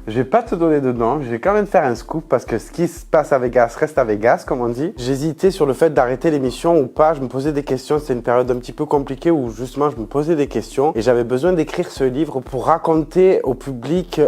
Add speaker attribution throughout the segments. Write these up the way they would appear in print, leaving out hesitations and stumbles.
Speaker 1: Je vais pas te donner de nom, je vais quand même faire un scoop parce que ce qui se passe à Vegas reste à Vegas, comme on dit. J'hésitais sur le fait d'arrêter l'émission ou pas, je me posais des questions, c'était une période un petit peu compliquée où justement je me posais des questions et j'avais besoin d'écrire ce livre pour raconter au public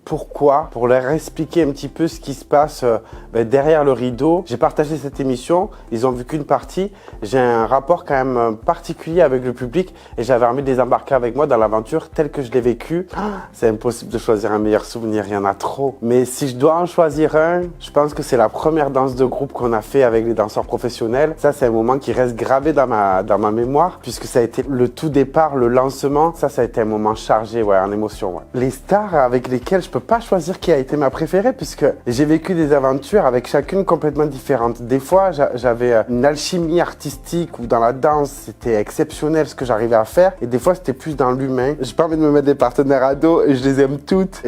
Speaker 1: pourquoi, pour leur expliquer un petit peu ce qui se passe derrière le rideau. J'ai partagé cette émission, ils ont vu qu'une partie, j'ai un rapport quand même particulier avec le public et j'avais envie de les embarquer avec moi dans l'aventure telle que je l'ai vécue. C'est impossible de choisir un meilleur souvenir, il y en a trop. Mais si je dois en choisir un, je pense que c'est la première danse de groupe qu'on a fait avec les danseurs professionnels. Ça, c'est un moment qui reste gravé dans ma mémoire, puisque ça a été le tout départ, le lancement. Ça a été un moment chargé, ouais, en émotion. Ouais. Les stars avec lesquelles je peux pas choisir qui a été ma préférée, puisque j'ai vécu des aventures avec chacune complètement différente. Des fois, j'avais une alchimie artistique où dans la danse, c'était exceptionnel ce que j'arrivais à faire. Et des fois, c'était plus dans l'humain. J'ai pas envie de me mettre des partenaires à dos et je les aime toutes.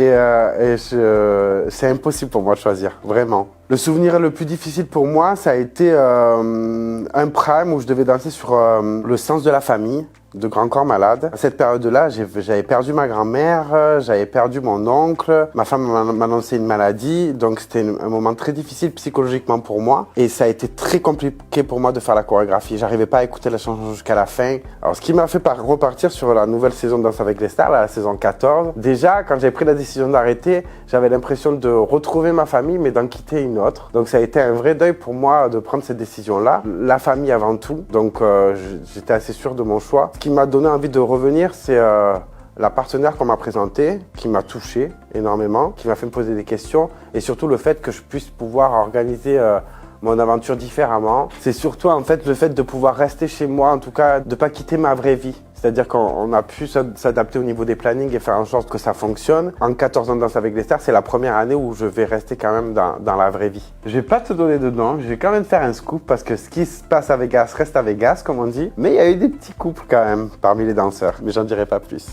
Speaker 1: C'est impossible pour moi de choisir, vraiment. Le souvenir le plus difficile pour moi, ça a été un prime où je devais danser sur le sens de la famille de Grand Corps Malade. À cette période-là, j'avais perdu ma grand-mère, j'avais perdu mon oncle, ma femme m'a annoncé une maladie, donc c'était un moment très difficile psychologiquement pour moi et ça a été très compliqué pour moi de faire la chorégraphie. J'arrivais pas à écouter la chanson jusqu'à la fin. Alors ce qui m'a fait repartir sur la nouvelle saison de Danse avec les stars, la saison 14. Déjà, quand j'ai pris la décision d'arrêter, j'avais l'impression de retrouver ma famille mais d'en quitter une autre. Donc ça a été un vrai deuil pour moi de prendre cette décision-là. La famille avant tout, donc j'étais assez sûr de mon choix. Ce qui m'a donné envie de revenir, c'est la partenaire qu'on m'a présentée, qui m'a touché énormément, qui m'a fait me poser des questions et surtout le fait que je puisse pouvoir organiser mon aventure différemment. C'est surtout en fait le fait de pouvoir rester chez moi, en tout cas de pas quitter ma vraie vie. C'est-à-dire qu'on a pu s'adapter au niveau des plannings et faire en sorte que ça fonctionne. En 14 ans de Danse avec les stars, c'est la première année où je vais rester quand même dans la vraie vie. Je vais pas te donner de nom, je vais quand même faire un scoop parce que ce qui se passe à Vegas reste à Vegas, comme on dit. Mais il y a eu des petits couples quand même parmi les danseurs, mais j'en dirai pas plus.